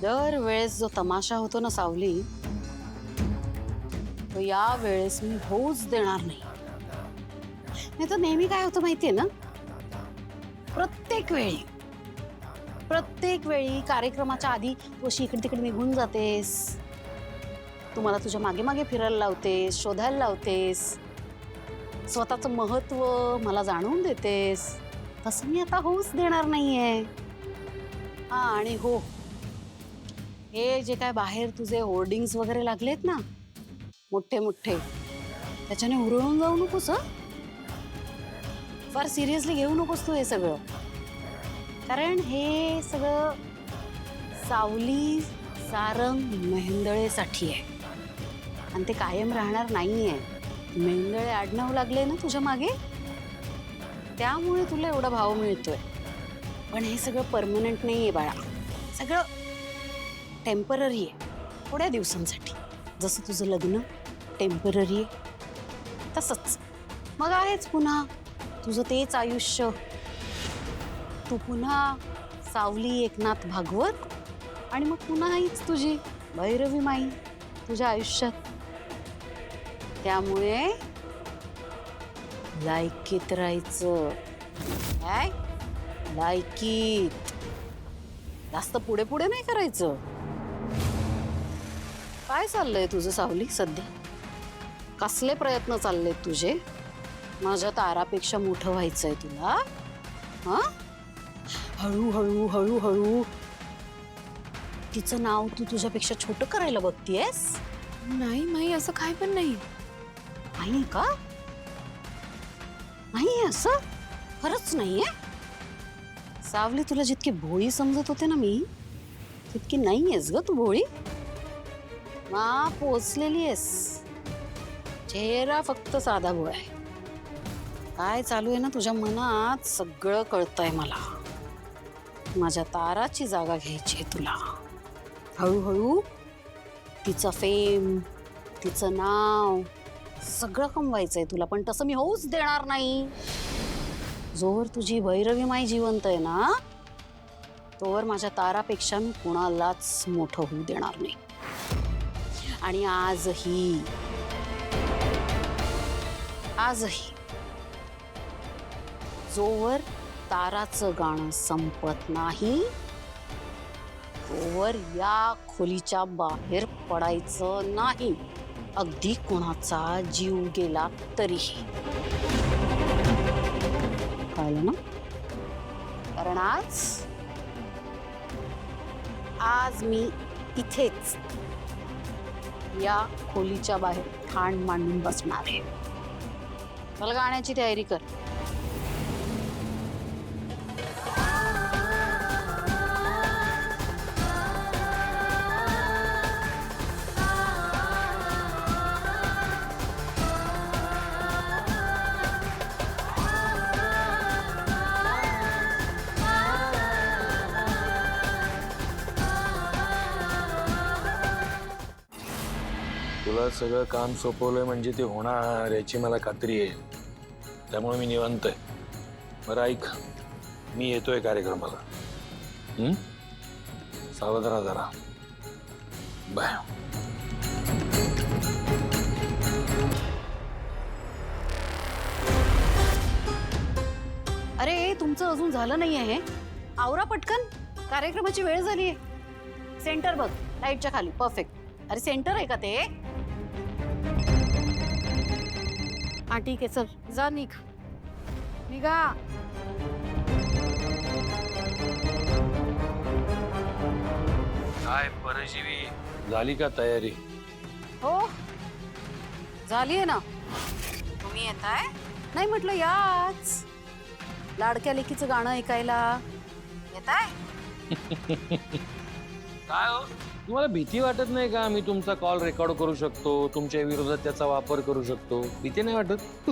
दरवेळेस जो तमाशा होतो ना सावली, तो या वेळेस मी होऊच देणार नाही. नाही तर नेहमी काय होतं माहितीये ना, प्रत्येक वेळी कार्यक्रमाच्या आधी तू अशी इकडे तिकडे निघून जातेस, तुम्हाला तुझ्या मागे मागे फिरायला लावतेस, शोधायला लावतेस, स्वतःचं महत्व मला जाणवून देतेस. तसं मी आता होऊच देणार नाहीये. हा आणि हो, हे जे काय बाहेर तुझे होर्डिंग्स वगैरे लागलेत ना मोठे मोठे, त्याच्याने हुरळून जाऊ नकोस. फार सिरियसली घेऊ नकोस तू हे सगळं, कारण हे सगळं सावली सारंग मेहेंदळेसाठी आहे आणि ते कायम राहणार नाहीये. मेहेंदळे आडनाव लागले ना तुझ्या मागे, त्यामुळे तुला एवढा भाव मिळतोय. पण हे सगळं परमनंट नाहीये बाळा, सगळं टेम्पररी आहे, थोड्या दिवसांसाठी. जसं तुझं लग्न टेम्पररी आहे तसंच मग आहेच पुन्हा तुझं तेच आयुष्य. तू पुन्हा सावली एकनाथ भागवत आणि मग पुन्हा हीच तुझी भैरवी माई तुझ्या आयुष्यात. त्यामुळे लायकीत राहायचं. काय लायकीत, जास्त पुढे पुढे नाही करायचं. काय चाललंय तुझं सावली सध्या? कसले प्रयत्न चाललेत तुझे? माझ्या तारापेक्षा मोठं व्हायचंय तुला? हा, हळूहळू हळूहळू तिचं नाव तू तुझ्यापेक्षा छोटं करायला बघतीयस. नाही माई, असं काय पण नाही. नाही का? नाही असं खरंच नाहीये. सावली, तुला जितकी भोळी समजत होते ना मी, तितकी नाहीयेस ग तू भोळी. मा पोचलेली आहेस, चेहरा फक्त साधा भोळा आहे. काय चालू आहे ना तुझ्या मनात सगळं कळतंय मला. माझ्या ताराची जागा घ्यायची आहे तुला. हळूहळू तिचं फेम, तिचं नाव सगळं कमवायचंय तुला, पण तसं मी होऊच देणार नाही. जोवर तुझी भैरवी माई जिवंत आहे ना, तोवर माझ्या तारापेक्षा मी कुणालाच मोठं होऊ देणार नाही. आणि आजही जोवर ताराचं गाणं संपत नाही, तोवर या खोलीच्या बाहेर पडायचं नाही, अगदी कोणाचा जीव गेला तरीही. कळलं ना? कारण आज मी इथेच या खोलीच्या बाहेर ठाण मांडून बसणार आहे. चल गाण्याची तयारी कर. तुला सगळं काम सोपवलंय म्हणजे ते होणार याची मला खात्री आहे. त्यामुळे मी निवांत आहे. बरं ऐक, मी येतोय कार्यक्रमाला. सावध राहा जरा. बाय. अरे तुमचं अजून झालं नाही आहे. आवरा पटकन, कार्यक्रमाची वेळ झाली आहे. सेंटर बघ, लाईटच्या खाली. परफेक्ट. अरे सेंटर आहे का ते? हा ठीक आहे, चल जा, निघा. काय परजीवी, झाली का तयारी? हो झाली आहे ना. तुम्ही येताय? नाही म्हटलं याच लाडक्या लेकीचं गाणं ऐकायला. येताय? काय हो, तुम्हाला भीती वाटत नाही का? मी तुमचा कॉल रेकॉर्ड करू शकतो, तुमच्या विरोधात त्याचा वापर करू शकतो. भीती नाही वाटत?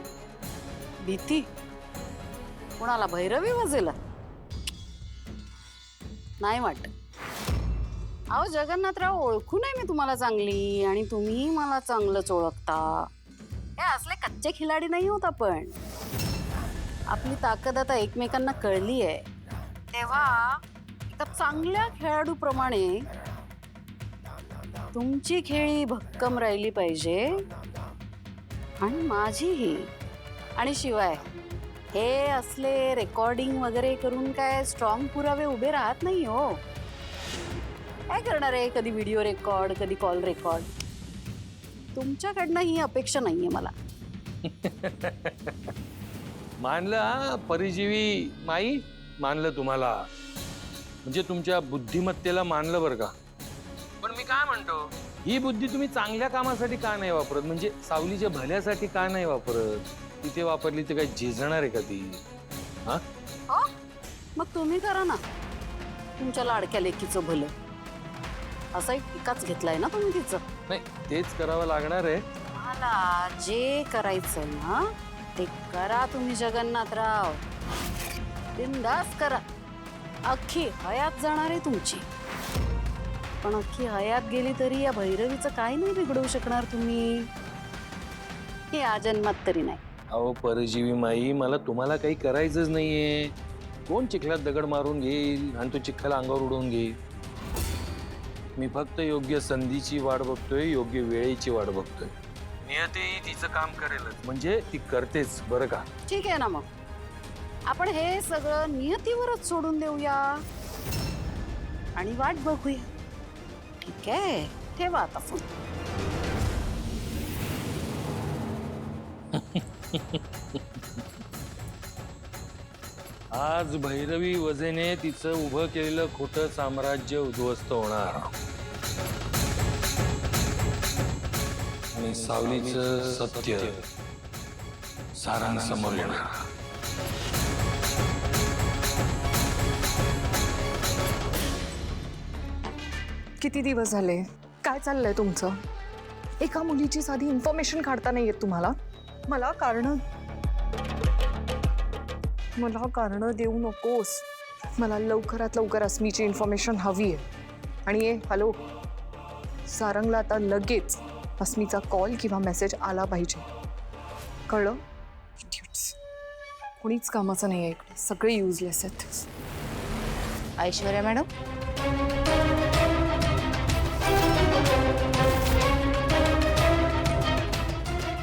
भीती कोणाला? भैरवी वाजेला नाही वाटत. अहो जगन्नाथराव, ओळखू नाही मी तुम्हाला चांगली आणि तुम्ही मला चांगलंच ओळखता. हे असले कच्चे खिलाडी नाही होत आपण. आपली ताकद आता एकमेकांना कळली आहे, तेव्हा एका चांगल्या खेळाडूप्रमाणे तुमची खेळी भक्कम राहिली पाहिजे आणि माझीही. आणि शिवाय हे असले रेकॉर्डिंग वगैरे करून काय स्ट्रॉंग पुरावे उभे राहत नाही हो. काय करणार आहे, कधी व्हिडिओ रेकॉर्ड, कधी कॉल रेकॉर्ड. तुमच्याकडनं ही अपेक्षा नाहीये मला. मानलं हा परिजीवी माई, मानलं तुम्हाला. म्हणजे तुमच्या बुद्धिमत्तेला मानलं बरं का. पण मी काय म्हणतो, ही बुद्धी तुम्ही चांगल्या कामासाठी का नाही वापरत? म्हणजे सावलीच्या भल्यासाठी का नाही वापरत? तिथे वापरली तर काही झिजणार आहे का ती? हा, मग तुम्ही करा ना तुमच्या लाडक्या लेकीचं भलं. असा एक टिकाच घेतलाय ना तुम्ही तिचं. नाही, तेच करावं लागणार आहे. मला जे करायचंय ना ते करा तुम्ही जगन्नाथराव. बिंदास करा. अख्खी हयात जाणार आहे तुमची. पण अख्खी हयात गेली तरी या भैरवीचं काय नाही बिघडवू शकणार तुम्ही. हे आजन्मात तरी नाही. अहो परजीवी माई, मला तुम्हाला काही करायचंच नाहीये. कोण चिखलात दगड मारून घेईल आणि तो चिखल अंगावर उडवून घेईल? मी फक्त योग्य संधीची वाट बघतोय, योग्य वेळेची वाट बघतोय. नियती तिचं काम करेलच, म्हणजे ती करतेच बरं का. ठीक आहे ना, मग आपण हे सगळं नियतीवरच सोडून देऊया आणि वाट बघूया. ठीक आहे, ठेवा आता फोन. आज भैरवी वजेने तिचं उभं केलेलं खोटं साम्राज्य उद्ध्वस्त होणार आणि सावलीचं सत्य सारांसमोर येणार. किती दिवस झाले? काय चाललंय तुमचं? एका मुलीची साधी इन्फॉर्मेशन काढता नाही येत तुम्हाला? मला कारण देऊ नकोस. मला लवकरात लवकर अस्मीची इन्फॉर्मेशन हवी आहे. आणि हॅलो, सारंगला आता लगेच अस्मीचा कॉल किंवा मेसेज आला पाहिजे. कळलं? कोणीच कामाचं नाही आहे इकडे. सगळे युजलेस आहेत. ऐश्वर्या मॅडम,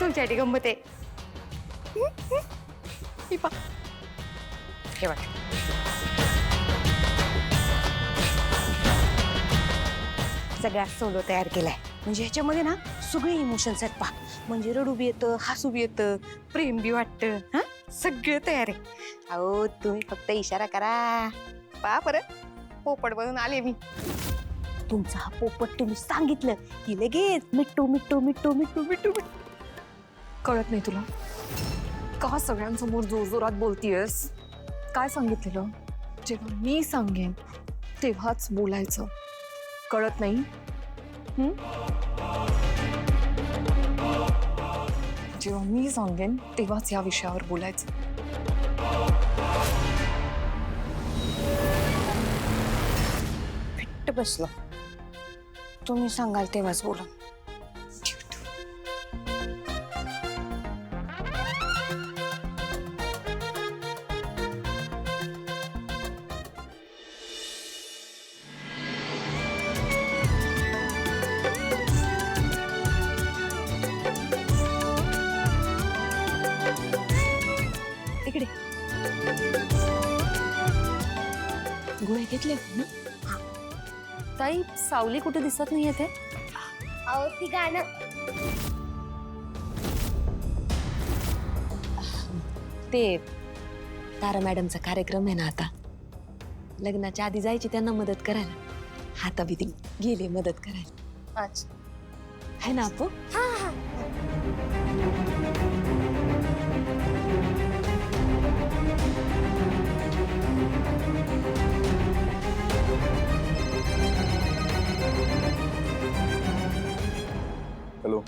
तुमच्यासाठी गंमत आहे. हे बघा, सगळा सोलो तयार केलाय. म्हणजे ह्याच्यामध्ये ना सगळे इमोशन्स आहेत. पहा, म्हणजे रडू बी येतं, हसू बी येतं, प्रेम बी वाटतं. हा, सगळं तयार आहे. अहो तुम्ही फक्त इशारा करा. पहा परत पोपट बनून आले मी. तुमचा हा पोपट तुम्ही सांगितलं की लगेच मिट्टू मिट्टू मिट्टू मिट्टू मिट्टू मिट्टू. कळत नाही तुला का सगळ्यांसमोर जोरजोरात बोलतीयस? काय सांगितलेलं? जेव्हा मी सांगेन तेव्हाच बोलायचं. कळत नाही? जेव्हा मी सांगेन तेव्हाच या विषयावर बोलायचं. फिट्ट बसलो. तुम्ही सांगाल तेव्हाच बोला. इकडे गोळे घेतले ना? ताई, सावली कुठे दिसत नाही येते? अहो ती गाणं ते तारा मॅडमचा कार्यक्रम आहे ना आता. लग्नाच्या आधी जायची त्यांना मदत करायला. आता बी ती गेले मदत करायला. अच्छा. है ना आपू? हॅलो,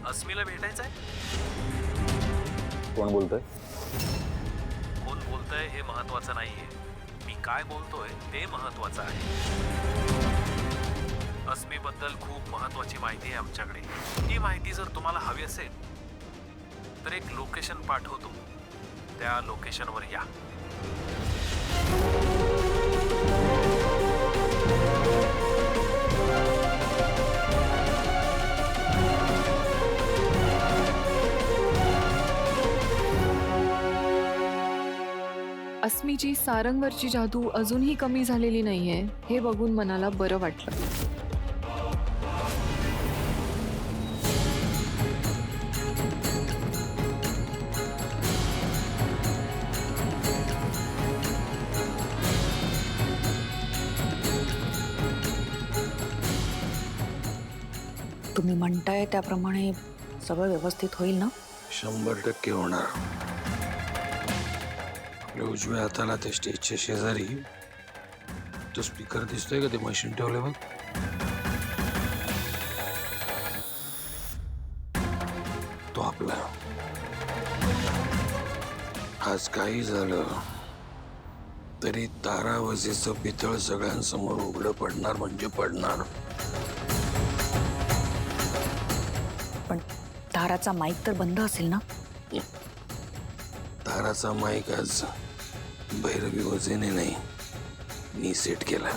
अस्मीला भेटायचंय? कोण बोलतोय? कोण बोलतंय हे महत्वाचं नाहीये. मी काय बोलतोय ते महत्वाचं आहे. अस्मीबद्दल खूप महत्वाची माहिती आहे आमच्याकडे. ही माहिती जर तुम्हाला हवी असेल तर एक लोकेशन पाठवतो. त्या लोकेशनवर या. अस्मीची सारंगवरची जादू अजूनही कमी झालेली नाहीये हे बघून मनाला बरं वाटलं. तुम्ही म्हणताय त्याप्रमाणे सगळं व्यवस्थित होईल ना? 100% होणार. आपल्या उजव्या हाताला त्या स्टेजच्या शेजारी तो स्पीकर दिसतोय का? ते मशीन ठेवलंय बघ. तो आपला. आज काही झालं तरी तारावजीचं पितळ सगळ्यांसमोर उघडं पडणार म्हणजे पडणार. पण ताराचा माईक तर बंद असेल ना? ताराचा माईक आज भैरवी वजेने नाही, मी सेट केला.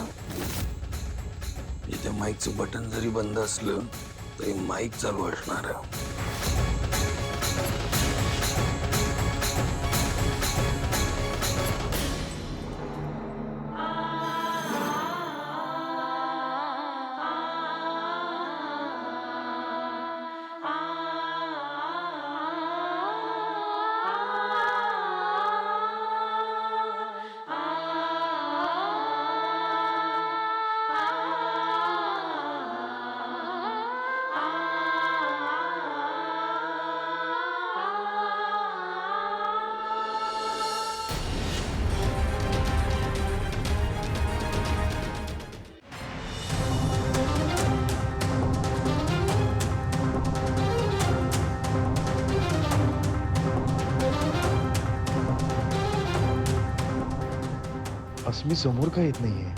त्या माईकचं बटन जरी बंद असलं तरी माईक चालू असणार. अस्मी समोर का येत नाहीये?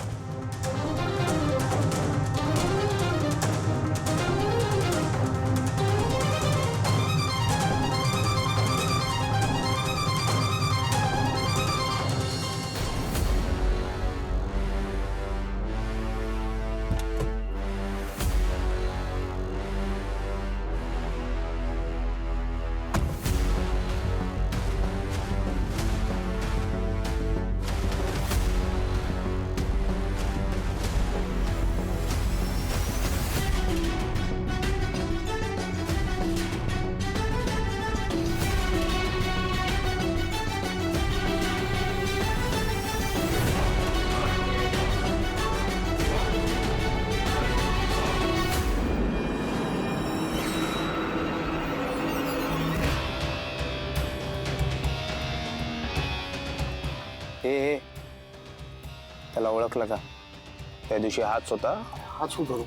हे त्याला ओळखलं का? त्या दिवशी हाच होता. हाच होतो.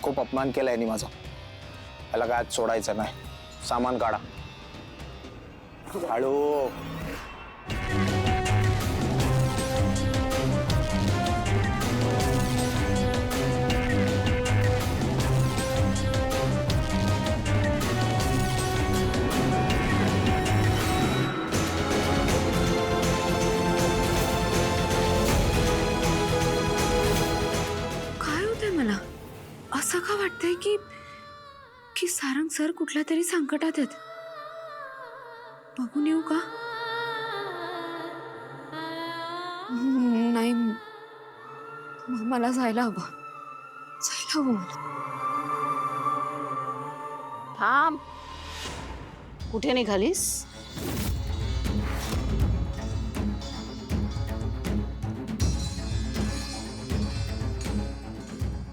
खूप अपमान केला यांनी माझा. त्याला काय आज सोडायचं नाही. सामान काढा. हळू. असं का वाटतंय की की सारंग सर कुठल्या तरी संकटात आहेत? बघून येऊ का? नाही, मला जायला हवं. मला. थांब. कुठे निघालीस?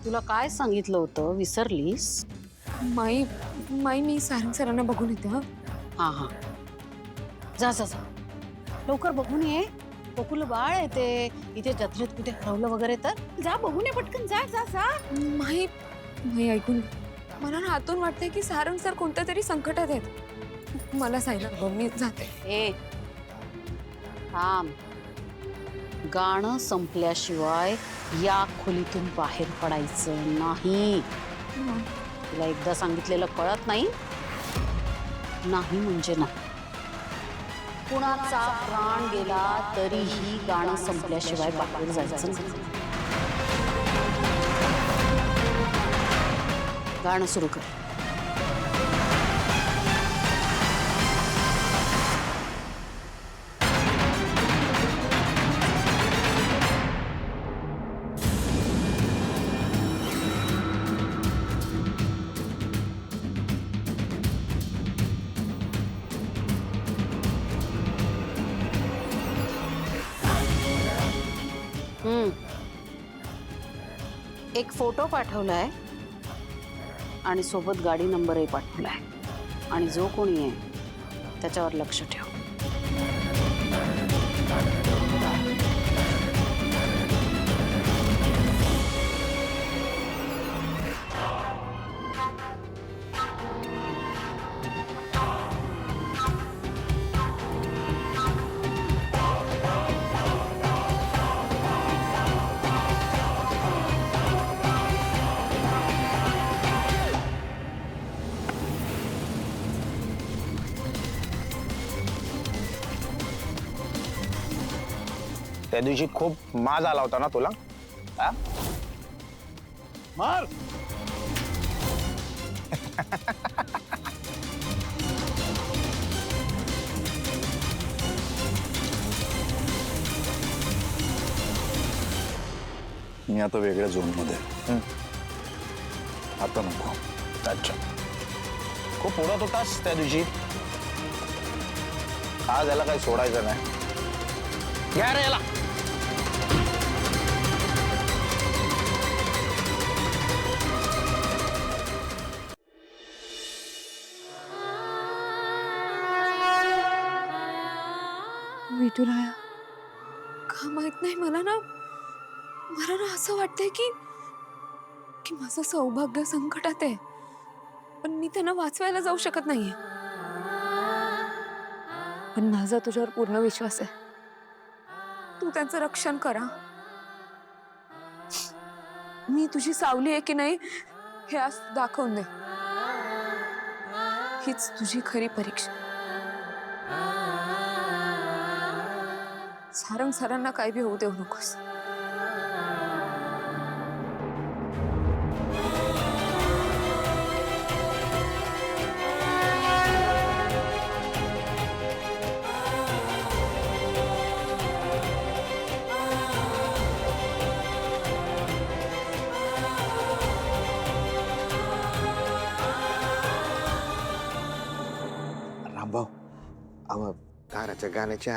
तुला काय सांगितलं होतं, विसरलीस? माई मी सारंग सरांना बघून येते. हा हा, जा जा जा, लवकर बघून ये. कोकुल बाळ आहे ते. इथे जत्रेत कुठे हरवलं वगैरे तर जा बघून ये पटकन. जा जा जा. माई ऐकून मला ना आतून वाटतंय की सारंग सर कोणत्या तरी संकटात आहेत. मला जायला हवं. मी जाते. ए थांब. गाणं संपल्याशिवाय या खोलीतून बाहेर पडायचं नाही. तुला एकदा सांगितलेलं कळत नाही? नाही म्हणजे नाही. कुणाचा प्राण गेला तरीही गाणं संपल्याशिवाय बाहेर जायचं नाही. गाणं सुरू कर. एक फोटो पाठवलाय आणि सोबत गाडी नंबरही पाठवलाय आणि जो कोणी आहे त्याच्यावर लक्ष ठेव. त्या दिवशी खूप माज आला होता ना तुला? हा? मार. मी आता वेगळ्या झोन मध्ये आहे. आता नको. अच्छा, खूप उडत होतास त्या दिवशी. आज याला काही सोडायचं नाही. घ्या रे याला. विठुराया, का माहित नाही मला ना असं वाटतंय की माझं सौभाग्य संकटात आहे, पण मी त्यांना वाचवायला जाऊ शकत नाहीये. पण माझा तुझ्यावर पूर्ण विश्वास आहे. तू त्यांचं रक्षण करा. मी तुझी सावली आहे की नाही हे आज दाखवून दे. हीच तुझी खरी परीक्षा. सारंग सरांना काय बी होऊ देऊ नकोस. रामभाऊ, अहो ताराच्या गाण्याची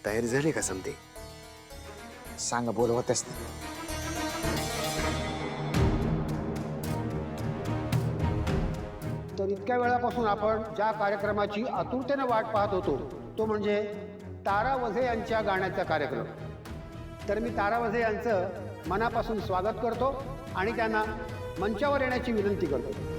तयारी झाली का समते? सांगा, बोलवतेस ना. तर इतक्या वेळापासून आपण ज्या कार्यक्रमाची आतुरतेने वाट पाहत होतो तो म्हणजे तारा वझे यांच्या गाण्याचा कार्यक्रम. तर मी तारा वझे यांचं मनापासून स्वागत करतो आणि त्यांना मंचावर येण्याची विनंती करतो.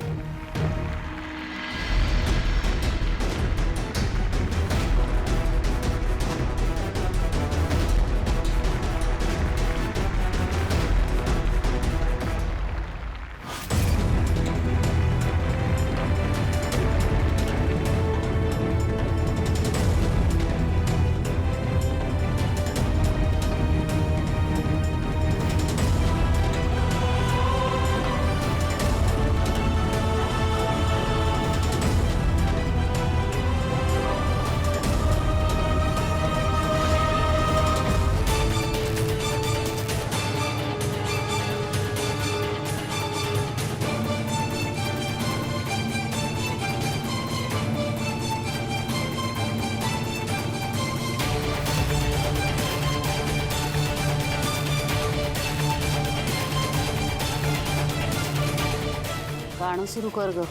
गाणं सुरू कर ग.